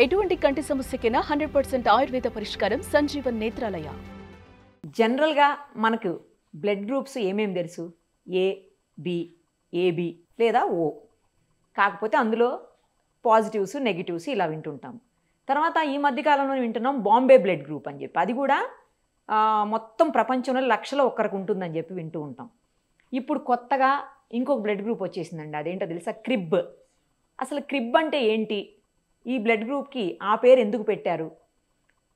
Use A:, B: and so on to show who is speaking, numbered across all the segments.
A: ఎటువంటి కంటి సమస్యకైనా 100% ఆయుర్వేద పరిష్కారం సంజీవన్ నేత్రాలయ.
B: జనరల్గా మనకు బ్లడ్ గ్రూప్స్ ఏమేమి తెలుసు? ఏ, బి, ఏబి లేదా ఓ. కాకపోతే అందులో పాజిటివ్స్ నెగిటివ్స్ ఇలా వింటుంటాం. తర్వాత ఈ మధ్యకాలంలో వింటున్నాం బాంబే బ్లడ్ గ్రూప్ అని చెప్పి. అది కూడా మొత్తం ప్రపంచంలో లక్షలో ఒక్కరికి ఉంటుందని చెప్పి వింటూ ఉంటాం. ఇప్పుడు కొత్తగా ఇంకొక బ్లడ్ గ్రూప్ వచ్చేసిందండి. అదేంటో తెలుసా? క్రిబ్. అసలు క్రిబ్ అంటే ఏంటి? ఈ బ్లడ్ గ్రూప్కి ఆ పేరు ఎందుకు పెట్టారు?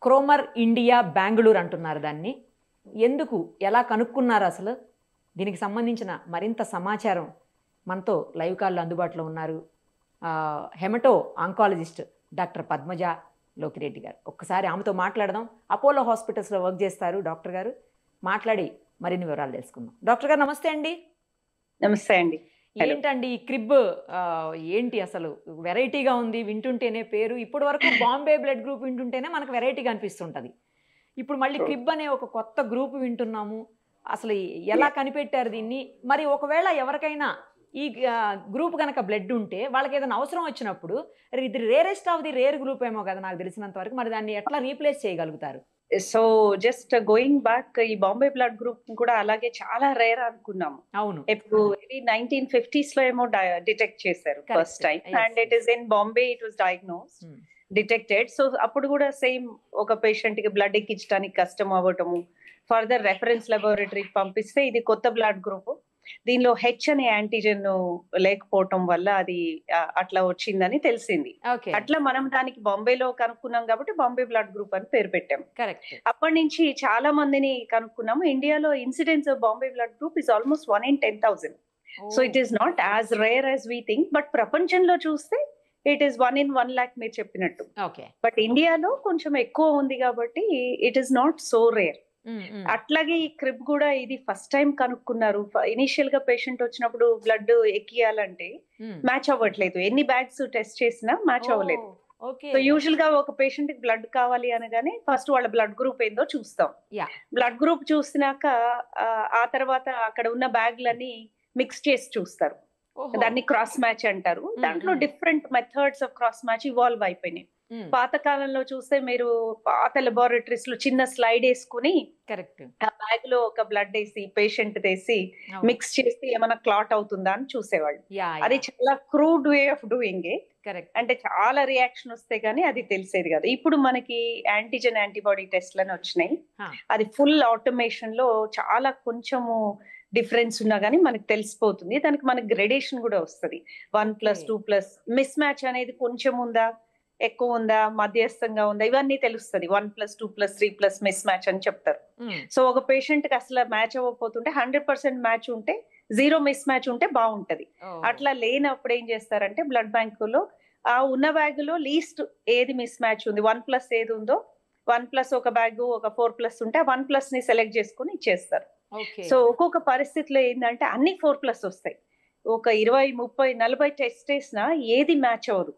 B: క్రోమర్ ఇండియా బెంగళూరు అంటున్నారు దాన్ని. ఎందుకు, ఎలా కనుక్కున్నారు అసలు? దీనికి సంబంధించిన మరింత సమాచారం మనతో లైవ్ కాల్లో అందుబాటులో ఉన్నారు haemato oncologist doctor Padmaja Lokireddy గారు. ఒక్కసారి ఆమెతో మాట్లాడదాం. అపోలో హాస్పిటల్స్లో వర్క్ చేస్తారు డాక్టర్ గారు. మాట్లాడి మరిన్ని వివరాలు తెలుసుకుందాం. డాక్టర్ గారు నమస్తే అండి.
C: నమస్తే అండి.
B: ఏంటండి ఈ క్రిబ్? ఏంటి అసలు? వెరైటీగా ఉంది వింటుంటేనే పేరు. ఇప్పటి వరకు బాంబే బ్లడ్ గ్రూప్ వింటుంటేనే మనకు వెరైటీగా అనిపిస్తుంటది. ఇప్పుడు మళ్ళీ క్రిబ్ అనే ఒక కొత్త గ్రూప్ వింటున్నాము. అసలు ఎలా కనిపెట్టారు దీన్ని? మరి ఒకవేళ ఎవరికైనా ఈ గ్రూప్ కనుక బ్లడ్ ఉంటే వాళ్ళకి ఏదైనా అవసరం వచ్చినప్పుడు ఇది rarest of the rare group ఏమో కదా నాకు తెలిసినంత వరకు. మరి దాన్ని ఎట్లా రీప్లేస్ చేయగలుగుతారు?
C: సో జస్ట్ గోయింగ్ బ్యాక్, ఈ బాంబే బ్లడ్ గ్రూప్ కూడా అలాగే చాలా రేర్ అనుకున్నాము.
B: అవును.
C: ఇప్పుడు ఇది 1950s లో ఏమో డిటెక్ట్ చేశారు first time. And it is in Bombay it was diagnosed, detected. So అప్పుడు కూడా సేమ్ ఒక పేషెంట్ కి బ్లడ్ ఎక్కించడానికి కష్టం అవ్వటము, ఫర్దర్ రెఫరెన్స్ లెబొరేటరీకి పంపిస్తే ఇది కొత్త బ్లడ్ గ్రూప్, దీనిలో హెచ్ అనే యాంటీజెన్ లేకపోవటం వల్ల అది అట్లా వచ్చిందని తెలిసింది. అట్లా మనం దానికి బాంబేలో కనుక్కున్నాం కాబట్టి బాంబే బ్లడ్ గ్రూప్ అని పేరు పెట్టాం. అప్పటి నుంచి చాలా మందిని కనుక్కున్నాము. ఇండియాలో incidence of Bombay blood group is almost 1 in 10,000. So it is not as rare as we think. But ప్రపంచంలో చూస్తే ఇట్ ఈస్ 1 in 1 lakh మీరు చెప్పినట్టు. బట్ ఇండియాలో కొంచెం ఎక్కువ ఉంది కాబట్టి it is not so rare. అట్లాగే ఈ క్రిబ్ కూడా ఇది ఫస్ట్ టైం కనుక్కున్నారు. ఇనిషియల్ గా పేషెంట్ వచ్చినప్పుడు బ్లడ్ ఎక్కియాలంటే మ్యాచ్ అవ్వట్లేదు. ఎన్ని బ్యాగ్స్ టెస్ట్ చేసినా మ్యాచ్ అవ్వలేదు. సో యూజువల్ గా ఒక పేషెంట్ కి బ్లడ్ కావాలి అనగానే ఫస్ట్ వాళ్ళ బ్లడ్ గ్రూప్ ఏందో చూస్తాం. బ్లడ్ గ్రూప్ చూసినాక ఆ తర్వాత అక్కడ ఉన్న బ్యాగ్లన్నీ మిక్స్ చేసి చూస్తారు. దాన్ని క్రాస్ మ్యాచ్ అంటారు. దాంట్లో different methods of cross match evolve అయిపోయినాయి. పాత కాలంలో చూస్తే మీరు పాత లెబొరేటరీస్ లో చిన్న స్లైడ్ వేసుకుని ఆ బ్యాగ్ లో ఒక బ్లడ్ వేసి పేషెంట్ వేసి మిక్స్ చేసి ఏమైనా క్లాట్ అవుతుందా అని చూసేవాళ్ళు. అది చాలా crude way of doing it. అంటే చాలా రియాక్షన్ వస్తే గానీ అది తెలిసేది కదా. ఇప్పుడు మనకి యాంటీజెన్ యాంటీబాడీ టెస్ట్లని వచ్చినాయి. అది ఫుల్ ఆటోమేషన్ లో చాలా కొంచెము డిఫరెన్స్ ఉన్నా గానీ మనకి తెలిసిపోతుంది. దానికి మనకి గ్రేడేషన్ కూడా వస్తుంది. 1+, 2+. మిస్ మ్యాచ్ అనేది కొంచెం ఉందా, ఎక్కువ ఉందా, మధ్యస్థంగా ఉందా, ఇవన్నీ తెలుస్తుంది. 1+, 2+, 3+ మిస్ మ్యాచ్ అని చెప్తారు. సో ఒక పేషెంట్ కి అసలు మ్యాచ్ అవ్వకపోతుంటే 100% మ్యాచ్ ఉంటే, 0 మిస్ మ్యాచ్ ఉంటే బాగుంటది. అట్లా లేనప్పుడు ఏం చేస్తారంటే బ్లడ్ బ్యాంకులో ఆ ఉన్న బ్యాగ్ లో లీస్ట్ ఏది మిస్ మ్యాచ్ ఉంది, 1+ ఏది ఉందో 1+ ఒక బ్యాగ్, ఒక 4+ ఉంటే ఆ 1+ ని సెలెక్ట్ చేసుకుని ఇచ్చేస్తారు. సో ఒక్కొక్క పరిస్థితిలో ఏంటంటే అన్ని 4+ వస్తాయి. ఒక 20, 30, 40 టెస్ట్ చేసినా ఏది మ్యాచ్ అవ్వదు.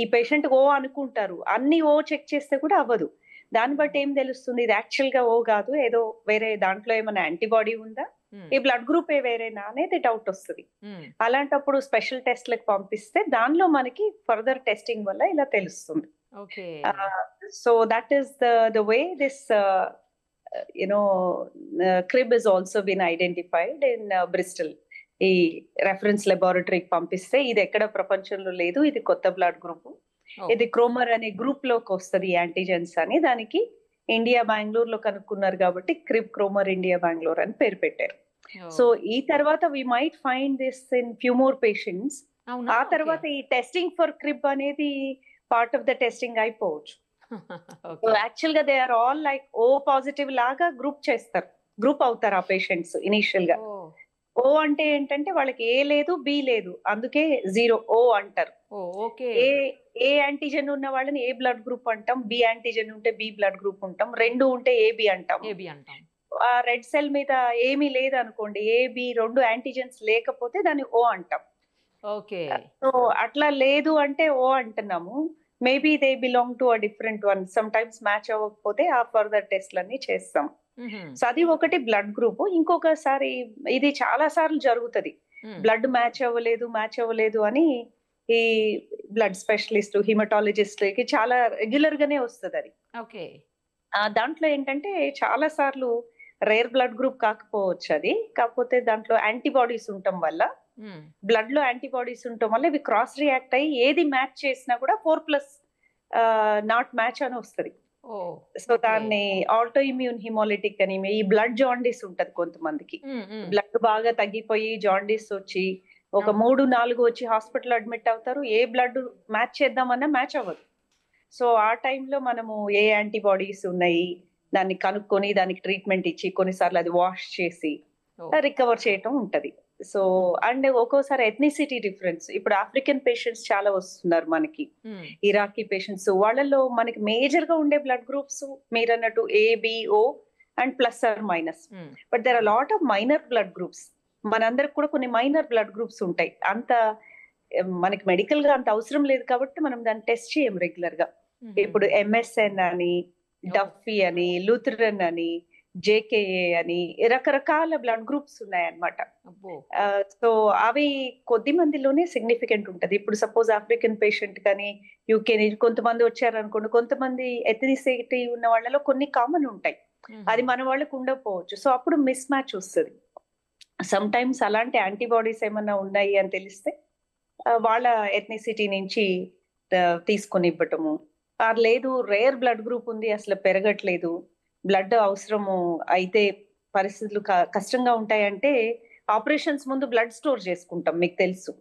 C: ఈ పేషెంట్ ఓ అనుకుంటారు, అన్ని ఓ చెక్ చేస్తే కూడా అవ్వదు. దాన్ని బట్టి ఏం తెలుస్తుంది, ఇది యాక్చువల్ గా ఓ కాదు, ఏదో వేరే దాంట్లో ఏమైనా యాంటీబాడీ ఉందా, ఈ బ్లడ్ గ్రూప్ వేరేనా అనేది డౌట్ వస్తుంది. అలాంటప్పుడు స్పెషల్ టెస్ట్లకు పంపిస్తే దానిలో మనకి ఫర్దర్ టెస్టింగ్ వల్ల ఇలా తెలుస్తుంది. So that is the way this crib is also been identified in Bristol. ఈ రెఫరెన్స్ లెబొరేటరీకి పంపిస్తే ఇది ఎక్కడ ప్రపంచంలో లేదు, ఇది కొత్త బ్లడ్ గ్రూప్, ఇది క్రోమర్ అనే గ్రూప్ లోకి వస్తుంది యాంటీజెన్స్ అని. దానికి ఇండియా బెంగళూరులో కనుక్కున్నారు కాబట్టి క్రిబ్ క్రోమర్ ఇండియా బెంగళూరు అని పేరు పెట్టారు. సో ఈ తర్వాత we might find this in few more patients. ఆ తర్వాత ఈ టెస్టింగ్ ఫర్ క్రిబ్ అనేది పార్ట్ ఆఫ్ ద టెస్టింగ్ అయిపోవచ్చు. యాక్చువల్ గా they are all like O positive లాగా గ్రూప్ అవుతారు ఆ పేషెంట్స్ ఇనిషియల్ గా. ఓ అంటే ఏంటంటే వాళ్ళకి ఏ లేదు, బి లేదు, అందుకే 0 ఓ అంటారు. ఏ యాంటీజెన్ ఉన్న వాళ్ళని ఏ బ్లడ్ గ్రూప్ అంటాం, బి యాంటీజెన్ ఉంటే బి బ్లడ్ గ్రూప్ ఉంటాం, 2 ఉంటే ఏబి అంటాం. ఆ రెడ్ సెల్ మీద ఏమీ లేదు అనుకోండి, ఏబి 2 యాంటీజెన్స్ లేకపోతే దాన్ని ఓ అంటాం. సో అట్లా లేదు అంటే ఓ అంటున్నాము. Maybe they belong to a different one. Some times match అవ్వకపోతే ఆ ఫర్దర్ టెస్ట్లన్నీ చేస్తాం. సో అది ఒకటి బ్లడ్ గ్రూప్. ఇంకొకసారి ఇది చాలా సార్లు జరుగుతుంది, బ్లడ్ మ్యాచ్ అవ్వలేదు అని ఈ బ్లడ్ స్పెషలిస్ట్ హిమటాలజిస్ట్ కి చాలా రెగ్యులర్ గానే వస్తుంది అది.
B: ఓకే.
C: దాంట్లో ఏంటంటే చాలా సార్లు రేర్ బ్లడ్ గ్రూప్ కాకపోవచ్చు అది, కాకపోతే దాంట్లో యాంటీబాడీస్ ఉండటం వల్ల, బ్లడ్ లో యాంటీబాడీస్ ఉండటం వల్ల ఇవి క్రాస్ రియాక్ట్ అయ్యి ఏది మ్యాచ్ చేసినా కూడా 4+ నాట్ మ్యాచ్ అని వస్తుంది. సో దాన్ని ఆటో ఇమ్యూన్ హిమోలిటిక్ అని. ఈ బ్లడ్ జాండీస్ ఉంటది కొంతమందికి, బ్లడ్ బాగా తగ్గిపోయి జాండీస్ వచ్చి ఒక 3-4 వచ్చి హాస్పిటల్ అడ్మిట్ అవుతారు. ఏ బ్లడ్ మ్యాచ్ చేద్దామన్నా మ్యాచ్ అవ్వదు. సో ఆ టైంలో మనము ఏ యాంటీబాడీస్ ఉన్నాయి దాన్ని కనుక్కొని దానికి ట్రీట్మెంట్ ఇచ్చి కొన్నిసార్లు అది వాష్ చేసి రికవర్ చేయటం ఉంటది. సో అండ్ ఒక్కోసారి ఎథ్నిసిటీ డిఫరెన్స్. ఇప్పుడు ఆఫ్రికన్ పేషెంట్స్ చాలా వస్తున్నారు మనకి, ఇరాకీ పేషెంట్స్. వాళ్ళలో మనకి మేజర్ గా ఉండే బ్లడ్ గ్రూప్స్ మీరు అన్నట్టు ABO and plus or minus. But there are lot of minor blood groups. మనందరికి కూడా కొన్ని మైనర్ బ్లడ్ గ్రూప్స్ ఉంటాయి. అంత మనకి మెడికల్ గా అంత అవసరం లేదు కాబట్టి మనం దాన్ని టెస్ట్ చేయం రెగ్యులర్ గా. ఇప్పుడు MSN అని, డఫీ అని, లూథరన్ అని, JKA అని రకరకాల బ్లడ్ గ్రూప్స్ ఉన్నాయన్నమాట. సో అవి కొద్ది మందిలోనే సిగ్నిఫికెంట్ ఉంటది. ఇప్పుడు సపోజ్ ఆఫ్రికన్ పేషెంట్ కానీ UK కొంతమంది వచ్చారనుకోండి, కొంతమంది ఎథ్నిసిటీ ఉన్న వాళ్ళలో కొన్ని కామన్ ఉంటాయి, అది మన వాళ్ళకు ఉండకపోవచ్చు. సో అప్పుడు మిస్ మ్యాచ్ వస్తుంది. సమ్ టైమ్స్ అలాంటి యాంటీబాడీస్ ఏమన్నా ఉన్నాయి అని తెలిస్తే వాళ్ళ ఎథ్నిసిటీ నుంచి తీసుకొని ఇవ్వటము. లేదు రేర్ బ్లడ్ గ్రూప్ ఉంది అసలు పెరగట్లేదు, బ్లడ్ అవసరము అయితే పరిస్థితులు కష్టంగా ఉంటాయంటే ఆపరేషన్స్ ముందు బ్లడ్ స్టోర్ చేసుకుంటాం, మీకు తెలుసు.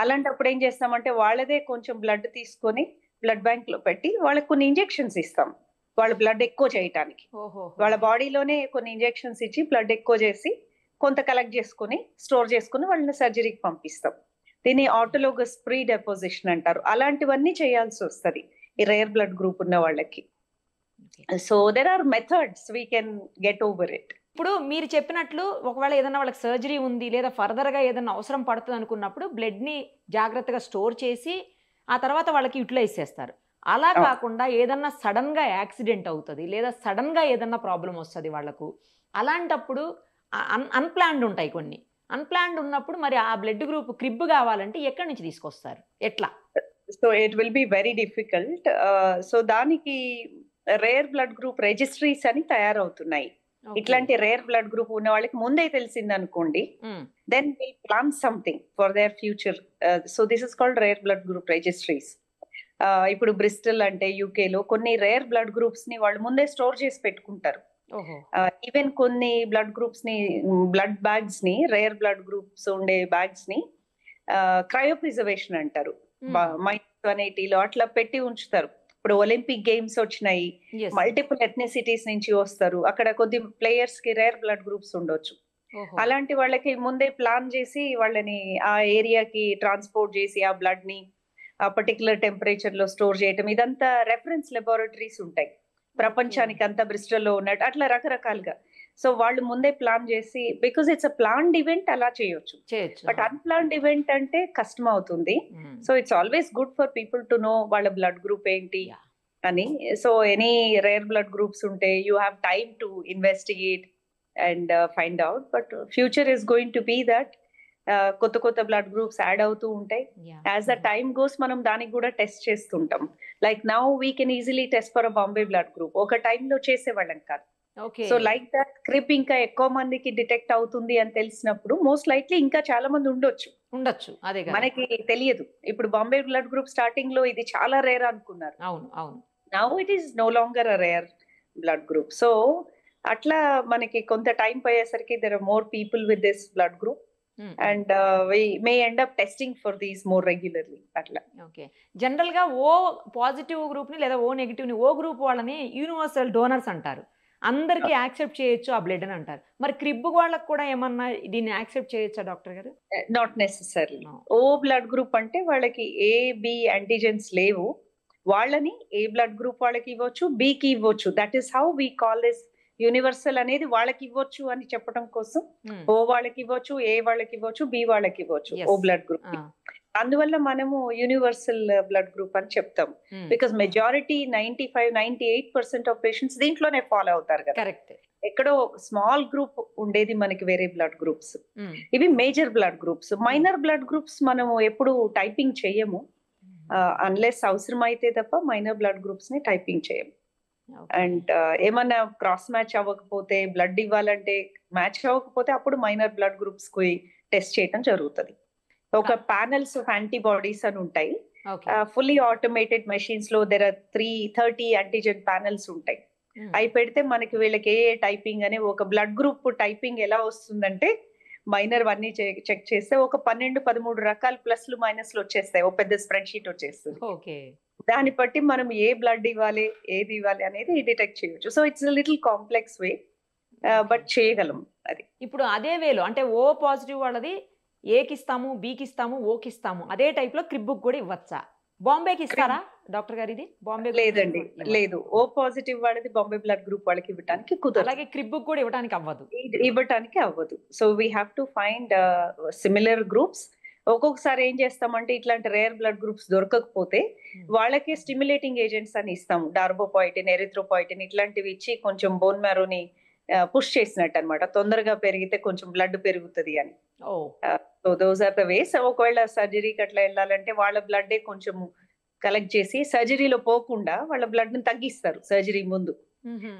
C: అలాంటప్పుడు ఏం చేస్తామంటే వాళ్ళదే కొంచెం బ్లడ్ తీసుకొని బ్లడ్ బ్యాంక్ లో పెట్టి వాళ్ళకి కొన్ని ఇంజెక్షన్స్ ఇస్తాం, వాళ్ళ బ్లడ్ ఎక్కువ చేయటానికి. వాళ్ళ బాడీలోనే కొన్ని ఇంజెక్షన్స్ ఇచ్చి బ్లడ్ ఎక్కువ చేసి కొంత కలెక్ట్ చేసుకుని స్టోర్ చేసుకుని వాళ్ళని సర్జరీకి పంపిస్తాం. దీన్ని ఆటోలోగస్ ప్రీ డెపోజిషన్ అంటారు. అలాంటివన్నీ చేయాల్సి వస్తుంది ఈ రేర్ బ్లడ్ గ్రూప్ ఉన్న వాళ్ళకి. So there are methods we can get over it.
B: ఇప్పుడు మీరు చెప్పినట్లు ఒకవేళ ఏదైనా వాళ్ళకి సర్జరీ ఉంది లేదా ఫర్దర్ గా ఏదైనా అవసరం పడుతుంది అనుకున్నప్పుడు బ్లడ్ ని జాగ్రత్తగా స్టోర్ చేసి ఆ తర్వాత వాళ్ళకి యూటిలైజ్ చేస్తారు. అలా కాకుండా ఏదన్నా సడన్ గా యాక్సిడెంట్ అవుతుంది లేదా సడన్ గా ఏదన్నా ప్రాబ్లం వస్తుంది వాళ్ళకు, అలాంటప్పుడు అన్ప్లాన్డ్ ఉంటాయి కొన్ని. అన్ప్లాన్డ్ ఉన్నప్పుడు మరి ఆ బ్లడ్ గ్రూప్ క్రిబ్ కావాలంటే ఎక్కడి నుంచి తీసుకొస్తారు, ఎట్లా?
C: So it will be very difficult. So దానికి రేర్ బ్లడ్ గ్రూప్ రిజిస్ట్రీస్ అని తయారవుతున్నాయి. ఇట్లాంటి రేర్ బ్లడ్ గ్రూప్ ఉన్న వాళ్ళకి ముందే తెలిసింది అనుకోండి, then will plan something for their future. So this is called rare blood group registries. ఇప్పుడు బ్రిస్టల్ అంటే UK లో కొన్ని రేర్ బ్లడ్ గ్రూప్స్ ని వాళ్ళు ముందే స్టోర్ చేసి పెట్టుకుంటారు. ఈవెన్ కొన్ని బ్లడ్ గ్రూప్స్ ని, బ్లడ్ బ్యాగ్స్ ని, రేర్ బ్లడ్ గ్రూప్స్ ఉండే బ్యాగ్స్ ని క్రయోప్రిజర్వేషన్ అంటారు. -180లో అట్లా పెట్టి ఉంచుతారు. ఇప్పుడు ఒలింపిక్ గేమ్స్ వచ్చినాయి, మల్టిపుల్ ఎథ్నిసిటీస్ నుంచి వస్తారు, అక్కడ కొద్ది ప్లేయర్స్ కి రేర్ బ్లడ్ గ్రూప్స్ ఉండొచ్చు. అలాంటి వాళ్ళకి ముందే ప్లాన్ చేసి వాళ్ళని ఆ ఏరియాకి ట్రాన్స్పోర్ట్ చేసి ఆ బ్లడ్ ని ఆ పర్టికులర్ టెంపరేచర్ లో స్టోర్ చేయటం, ఇదంతా రెఫరెన్స్ లెబారెటరీస్ ఉంటాయి ప్రపంచానికి అంతా బ్రిస్టల్లో ఉన్నట్టు, అట్లా రకరకాలుగా. సో వాళ్ళు ముందే ప్లాన్ చేసి, because it's a planned event అలా చేయొచ్చు. బట్ అన్ప్లాన్డ్ ఈవెంట్ అంటే కష్టం అవుతుంది. So it's always good for people to know వాళ్ళ బ్లడ్ గ్రూప్ ఏంటి అని. So any rare blood groups ఉంటే you have time to investigate and find out. But future is going to be that కొత్త కొత్త blood groups add అవుతూ ఉంటాయి. As the time goes మనం దానికి కూడా టెస్ట్ చేస్తుంటాం. Like now we can easily test for a Bombay blood group. ఒక టైంలో చేసేవాళ్ళం కాదు. సో లైక్ దట్ క్రిబ్ ఇంకా ఎక్కువ మందికి డిటెక్ట్ అవుతుంది అని తెలిసినప్పుడు మోస్ట్ లైక్లీ ఇంకా చాలా మంది ఉండొచ్చు, అదే మనకి తెలియదు. ఇప్పుడు బాంబే బ్లడ్ గ్రూప్ స్టార్టింగ్ లో ఇది చాలా రేర్ అనుకున్నారు. Now it is no longer a rare blood group. So అట్లా మనకి కొంత టైం పోయేసరికి there are more people with this blood group and we may end up testing for these more regularly. అట్లా.
B: Okay. General గా O positive group ని లేదా O negative ని, ఓ group వాళ్ళని యూనివర్సల్ డోనర్స్ అంటారు. అందరికి యాక్సెప్ట్ చేయొచ్చు ఆ బ్లడ్ అని అంటారు. మరి క్రిబ్ వాళ్ళకి కూడా ఏమన్నా దీన్ని యాక్సెప్ట్ చేయొచ్చా డాక్టర్ గారు?
C: Not necessary. O blood group అంటే వాళ్ళకి AB యాంటీజెన్స్ లేవు, వాళ్ళని ఏ బ్లడ్ గ్రూప్ వాళ్ళకి ఇవ్వచ్చు, Bకి ఇవ్వచ్చు. That is how we call this universal అనేది. వాళ్ళకి ఇవ్వచ్చు అని చెప్పడం కోసం ఓ వాళ్ళకి ఇవ్వచ్చు, ఏ వాళ్ళకి ఇవ్వచ్చు, B వాళ్ళకి ఇవ్వచ్చు, ఓ బ్లడ్ గ్రూప్. అందువల్ల మనము యూనివర్సల్ బ్లడ్ గ్రూప్ అని చెప్తాం. బికాస్ మెజారిటీ 95-98% ఆఫ్ పేషెంట్స్ దీంట్లోనే ఫాలో అవుతారు కదా. ఎక్కడో స్మాల్ గ్రూప్ ఉండేది మనకి వేరే బ్లడ్ గ్రూప్స్. ఇవి major blood groups. Minor blood groups మనము ఎప్పుడు టైపింగ్ చేయము, అన్లెస్ అవసరం అయితే తప్ప మైనర్ బ్లడ్ గ్రూప్స్ ని టైపింగ్ చేయము. అండ్ ఏమన్నా క్రాస్ మ్యాచ్ అవ్వకపోతే, బ్లడ్ ఇవ్వాలంటే మ్యాచ్ అవ్వకపోతే అప్పుడు మైనర్ బ్లడ్ గ్రూప్స్ కి టెస్ట్ చేయడం జరుగుతుంది. ఒక ప్యానల్స్ ఆఫ్ యాంటీబాడీస్ అని ఉంటాయి. ఫుల్లీ ఆటోమేటెడ్ మెషిన్స్ లో దెర్ ఆర్ 330 యాంటీజెన్ ప్యానల్స్ ఉంటాయి. అవి పెడితే మనకి వీళ్ళకి ఏ టైపింగ్ అని ఒక బ్లడ్ గ్రూప్ టైపింగ్ ఎలా వస్తుందంటే, మైనర్ అన్ని చెక్ చేస్తే ఒక 12-13 రకాల ప్లస్లు మైనస్లు వచ్చేస్తాయి. ఒక పెద్ద స్ప్రెడ్ షీట్ వచ్చేస్తుంది. దాన్ని బట్టి మనం ఏ బ్లడ్ ఇవ్వాలి, ఏది ఇవ్వాలి అనేది డిటెక్ట్ చేయొచ్చు. So it's little complex way, but చేయగలం అది.
B: ఇప్పుడు అదే వేలో అంటే ఓ పాజిటివ్ వాళ్ళది ఏకి ఇస్తాము, బికి ఇస్తాము, ఓకి ఇస్తాము, అదే టైప్ లో క్రిబ్బుకి కూడా ఇవ్వచ్చా? బాంబేకి ఇస్తారా డాక్టర్ గారు? ఇది బాంబే
C: లేదండి, లేదు. ఓ పాజిటివ్ వాళ్ళది బాంబే బ్లడ్ గ్రూప్ వాళ్ళకి ఇవ్వడానికి కుదరదు.
B: అలాగే క్రిబ్బుకి కూడా ఇవ్వడానికి
C: అవ్వదు. So we have to find similar groups. ఒక్కొక్కసారి ఏం చేస్తామంటే, ఇట్లాంటి రేర్ బ్లడ్ గ్రూప్స్ దొరకకపోతే వాళ్ళకి స్టిమ్యులేటింగ్ ఏజెంట్స్ అని ఇస్తాము. డార్బోపాయిటిన్, ఎరిథ్రోపాయిటిన్ ఇట్లాంటివి ఇచ్చి కొంచెం బోన్ మ్యారోని పుష్ చేసినట్టు అనమాట. తొందరగా పెరిగితే కొంచెం బ్లడ్ పెరుగుతుంది అని. So those are the ways. ఒకవేళ సర్జరీకి అట్లా వెళ్ళాలంటే వాళ్ళ బ్లడ్ కొంచెం కలెక్ట్ చేసి సర్జరీలో పోకుండా వాళ్ళ బ్లడ్ ని తగ్గిస్తారు. సర్జరీ ముందు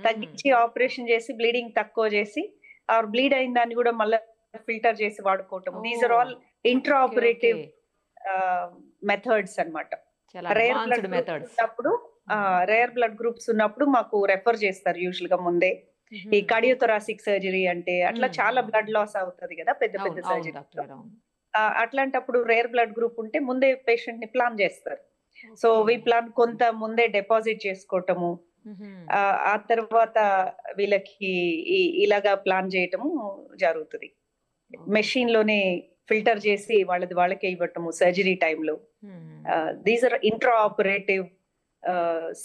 C: తగ్గించి ఆపరేషన్ చేసి బ్లీడింగ్ తక్కువ చేసి, ఆ బ్లీడ్ అయిన దాన్ని కూడా మళ్ళీ ఫిల్టర్ చేసి వాడుకోవటం. These are all intra operative methods అన్నమాట. రేర్ బ్లడ్ గ్రూప్స్ ఉన్నప్పుడు మాకు రెఫర్ చేస్తారు యూజువల్ గా ముందే. ఈ కార్డియోథొరాసిక్ సర్జరీ అంటే అట్లా చాలా బ్లడ్ లాస్ అవుతుంది కదా, పెద్ద పెద్ద సర్జరీ. అట్లాంటప్పుడు రేర్ బ్లడ్ గ్రూప్ ఉంటే ముందే పేషెంట్ ని ప్లాన్ చేస్తారు. సో వీ ప్లాన్ కొంత ముందే డిపాజిట్ చేసుకోవటము, ఆ తర్వాత వీళ్ళకి ఇలాగా ప్లాన్ చేయటము జరుగుతుంది. మెషిన్ లోనే ఫిల్టర్ చేసి వాళ్ళకే ఇవ్వటము సర్జరీ టైంలో. These are intra operative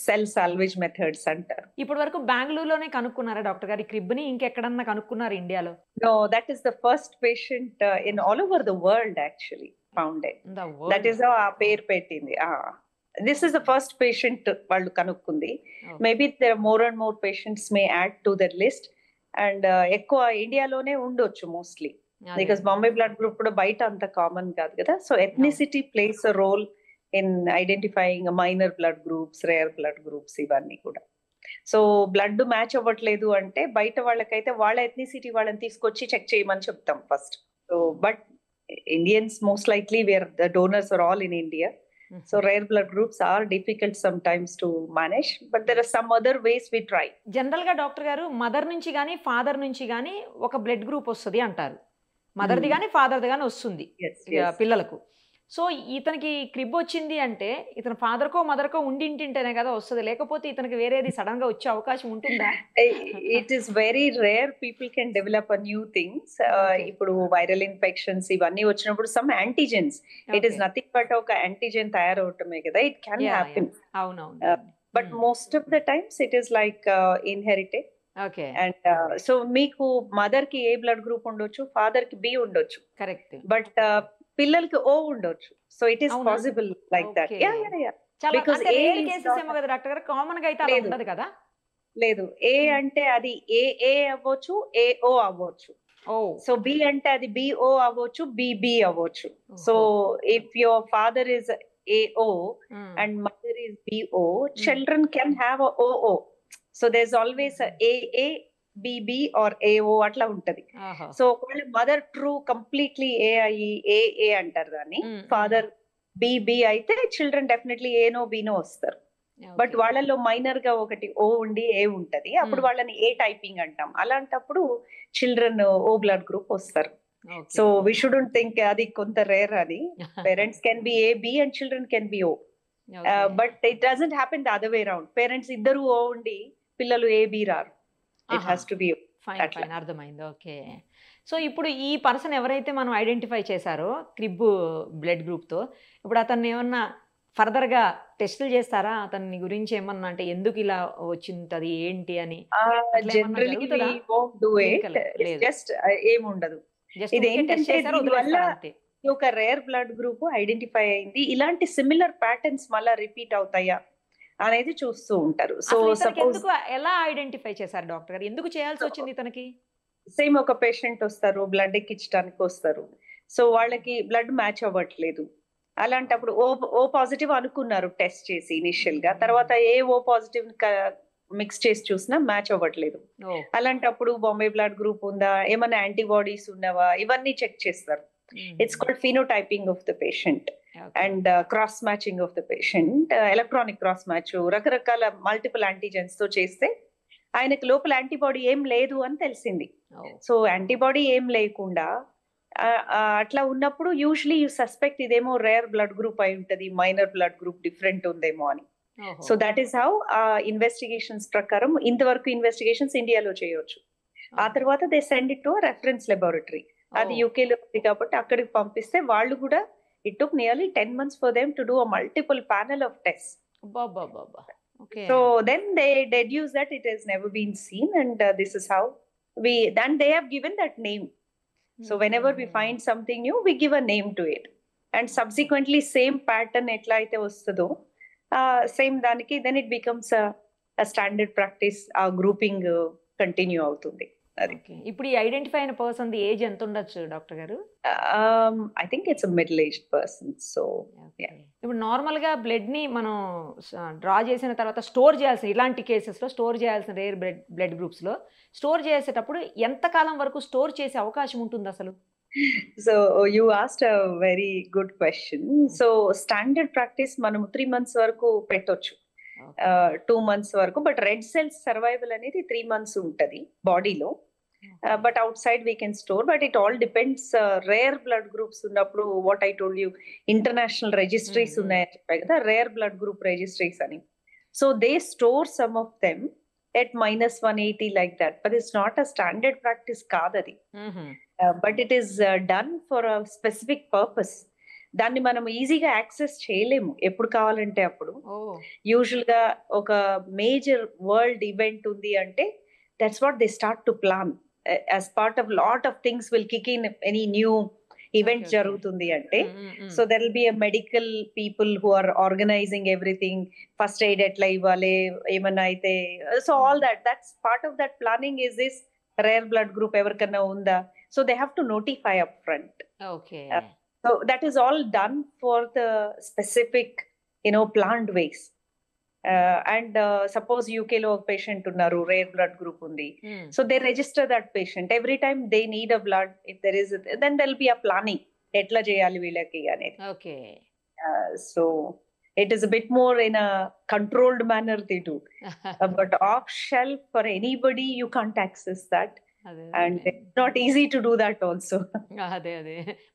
C: cell salvage methods అంటారు.
B: ఇప్పటి వరకు బెంగళూరులోనే కనుక్కున్నారా డాక్టర్ గారు క్రిబ్ ని? ఇంకెక్కడన్నా కనుక్కున్నారు ఇండియాలో?
C: No, that is the first patient in all over the world actually founded. That is ఆ పేరు పెట్టింది. This is the first patient వాళ్ళు కనుక్కుంది. Maybe there more and more patients may add to that list. And ఎక్కువ ఇండియాలోనే ఉండొచ్చు mostly, because Bombay blood group కూడా బయట అంత కామన్ కాదు కదా. So ethnicity place a role in identifying minor blood groups, rare blood groups ఇవన్నీ కూడా. సో బ్లడ్ మ్యాచ్ అవ్వట్లేదు అంటే బయట వాళ్ళకైతే వాళ్ళ ఎథ్నిసిటీ వాళ్ళని తీసుకొచ్చి చెక్ చేయమని చెప్తాం first. So but Indians most likely where the donors are all in India. So rare blood groups are difficult some times to manage, but there are some other ways we try.
B: General గా doctor గారు mother నుంచి గానీ father నుంచి గానీ ఒక blood group వస్తుంది అంటారు. మదర్ది గానీ ఫాదర్ది గానీ వస్తుంది పిల్లలకు. సో ఇతనికి క్రిబ్ వచ్చింది అంటే ఇతని ఫాదర్కో మదర్కో ఉండింటేనే కదా వస్తుంది, లేకపోతే ఇతనికి వేరేది సడన్ గా వచ్చే అవకాశం ఉంటుందా?
C: It is very rare people can develop a new things. ఇప్పుడు వైరల్ ఇన్ఫెక్షన్స్ ఇవన్నీ వచ్చినప్పుడు some antigens, it is nothing but ఒక యాంటీజెన్ తయారవటమే కదా, ఇట్ క్యాన్ హ్యాపెన్.
B: అవునవును,
C: but most of the times it is like inherited. And so మీకు mother కి ఏ blood group ఉండొచ్చు, father కి బి ఉండొచ్చు,
B: కరెక్ట్,
C: బట్ పిల్లలకి ఓ ఉండొచ్చు. So it is possible like that. లేదు, ఏ అంటే అది ఏ అవ్వచ్చు, ఏఓ అవ్వచ్చు. సో బి అంటే అది బిఓ అవ్వచ్చు, బిబి అవ్వచ్చు. So if your father is AO and mother is BO, children can have a OO. So there is always AA BB or AO అట్లా ఉంటది. సో ఒకవేళ మదర్ ట్రూ కంప్లీట్లీ ఏ అయ్యి ఏ అంటారు దాన్ని, ఫాదర్ బిబి అయితే children definitely ఏనో బినో వస్తారు. But వాళ్ళలో minor గా ఒకటి ఓ ఉండి ఏ ఉంటది, అప్పుడు వాళ్ళని ఏ టైపింగ్ అంటాం. అలాంటప్పుడు చిల్డ్రన్ ఓ బ్లడ్ గ్రూప్ వస్తారు. సో వి షుడెంట్ థింక్ అది కొంత రేర్ అని. Parents can be A B and children can be O, but it doesn't happen the other way round. పేరెంట్స్ ఇద్దరు ఓ ఉండి పిల్లలు ఏ బి రారు. It has to be
B: fine, అర్థమైంది. Okay. So ఇప్పుడు ఈ పర్సన్ ఎవరైతే మనం ఐడెంటిఫై చేశారో క్రిబ్ బ్లడ్ గ్రూప్ తో, ఇప్పుడు అతన్ని ఏమన్నా ఫర్దర్ గా టెస్టులు చేస్తారా అతని గురించి? ఏమన్నా అంటే ఎందుకు ఇలా వచ్చింది ఏంటి అని?
C: ఏముండదు. ఇది ఏంటంటే ఒక రేర్ బ్లడ్ గ్రూప్ ఐడెంటిఫై అయింది, ఇలాంటి సిమిలర్ ప్యాటర్న్స్ మళ్ళా రిపీట్ అవుతాయా అనేది చూస్తూ ఉంటారు. సో
B: అసలు ఇతనికి
C: సపోజ్
B: ఎందుకు ఎలా ఐడెంటిఫై చేశారు డాక్టర్ గారు? ఎందుకు చేయాల్సి వచ్చింది ఇతనికి?
C: సేమ్ ఒక పేషెంట్ వస్తారు, బ్లడ్ ఎక్కించడానికి వస్తారు. సో వాళ్ళకి బ్లడ్ మ్యాచ్ అవ్వట్లేదు. అలాంటప్పుడు ఓ పాజిటివ్ అనుకున్నారు టెస్ట్ చేసి ఇనిషియల్ గా, తర్వాత ఓ పాజిటివ్ మిక్స్ చేసి చూసినా మ్యాచ్ అవ్వట్లేదు. అలాంటప్పుడు బాంబే బ్లడ్ గ్రూప్ ఉందా, ఏమైనా యాంటీబాడీస్ ఉన్నవా, ఇవన్నీ చెక్ చేస్తారు. It's called phenotyping of the patient and cross matching of the patient. Electronic cross match రకరకాల మల్టిపుల్ యాంటీజెన్స్ తో చేస్తే ఆయనకు లోపల యాంటీబాడీ ఏం లేదు అని తెలిసింది. సో యాంటీబాడీ ఏం లేకుండా అట్లా ఉన్నప్పుడు యూజువలీ యూ సస్పెక్ట్ ఇదేమో రేర్ బ్లడ్ గ్రూప్ అయి ఉంటది, మైనర్ బ్లడ్ గ్రూప్ డిఫరెంట్ ఉందేమో అని. So that is how investigations ప్రకారం ఇంతవరకు ఇన్వెస్టిగేషన్స్ ఇండియాలో చేయొచ్చు. ఆ తర్వాత they send it to reference laboratory. అది యూకేలో ఉంది కాబట్టి అక్కడికి పంపిస్తే వాళ్ళు కూడా it took nearly 10 months for them to do a multiple panel of test. So then they deduce that it has never been seen, and this is how they have given that name. So whenever we find something new, we give a name to it, and subsequently same pattern etla aithe vastado same daniki, then it becomes a standard practice. Our grouping continue avutundi.
B: ఇప్పుడు ఈ identify అయిన person age ఎంత ఉండొచ్చు doctor గారు?
C: I think it's a middle-aged person. So yeah.
B: ఇప్పుడు normal గా blood ని మనం డ్రా చేసిన తర్వాత స్టోర్ చేయాల్సిన, ఇలాంటి కేసెస్ లో స్టోర్ చేయాల్సిన రేర్ బ్లడ్ గ్రూప్స్ లో స్టోర్ చేసేటప్పుడు ఎంత కాలం వరకు స్టోర్ చేసే అవకాశం ఉంటుంది అసలు?
C: So you asked a very good question. So standard practice మనము 3 months వరకు పెట్టొచ్చు, 2 months వరకు. బట్ రెడ్ సెల్స్ సర్వైవల్ అనేది 3 months ఉంటది బాడీలో. But outside we can store, but it all depends. Rare blood groups ఉన్నప్పుడు what I told you, international registries ఉన్నాయని చెప్పాయి కదా, రేర్ బ్లడ్ గ్రూప్ రిజిస్ట్రీస్ అని. So they store some of them at -180 like that, but it's not a standard practice కాదది. But it is done for a specific purpose. దాన్ని మనం ఈజీగా access చేయలేము ఎప్పుడు కావాలంటే అప్పుడు. యూజువల్ గా ఒక మేజర్ వరల్డ్ ఈవెంట్ ఉంది అంటే that's what they start to plan. As part of lot of things will kick in any new event జరుగుతుంది అంటే. So there will be a medical people who are organizing everything, first aid ఎట్లా ఇవ్వాలి, ఏమన్నా అయితే. So all that's part of that planning. Is this rare blood group ఎవరికన్నా ఉందా? So they have to notify up front. So that is all done for the specific, planned ways. And suppose UK lo a patient unnaru, rare blood group undi. So they register that patient. Every time they need a blood, if there is, then there will be a planning. Etla cheyali veelaki anedi. So it is a bit more in a controlled manner they do. But off shelf for anybody, you can't access that. And it's not easy to do that also.
B: అదే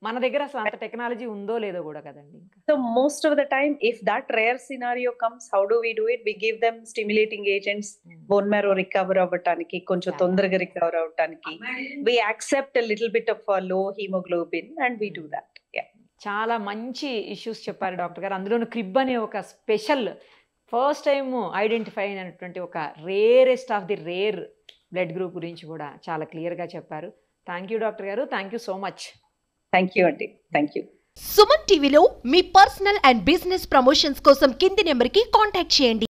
B: మన దగ్గర అసలు అంత technology ఉందో లేదో కూడా కదండి.
C: So most of the time, if that rare scenario comes, how do we do it? We give them stimulating agents, bone marrow recover avvataniki, konచెం తొందరగా recover avvataniki. We accept a little bit of low hemoglobin and we do that. Yeah.
B: చాలా మంచి issues చెప్పారు doctor గారు. అందులోను crib అనే ఒక special first time identify అయినటువంటి ఒక rarest of the rare blood group గురించి కూడా చాలా క్లియర్గా చెప్పారు. థ్యాంక్ యూ డాక్టర్ గారు. Thank you so much.
C: Thank you అండి. Thank you.
A: సుమన్ టీవీలో మీ పర్సనల్ అండ్ బిజినెస్ ప్రమోషన్స్ కోసం కింది నెంబర్కి కాంటాక్ట్ చేయండి.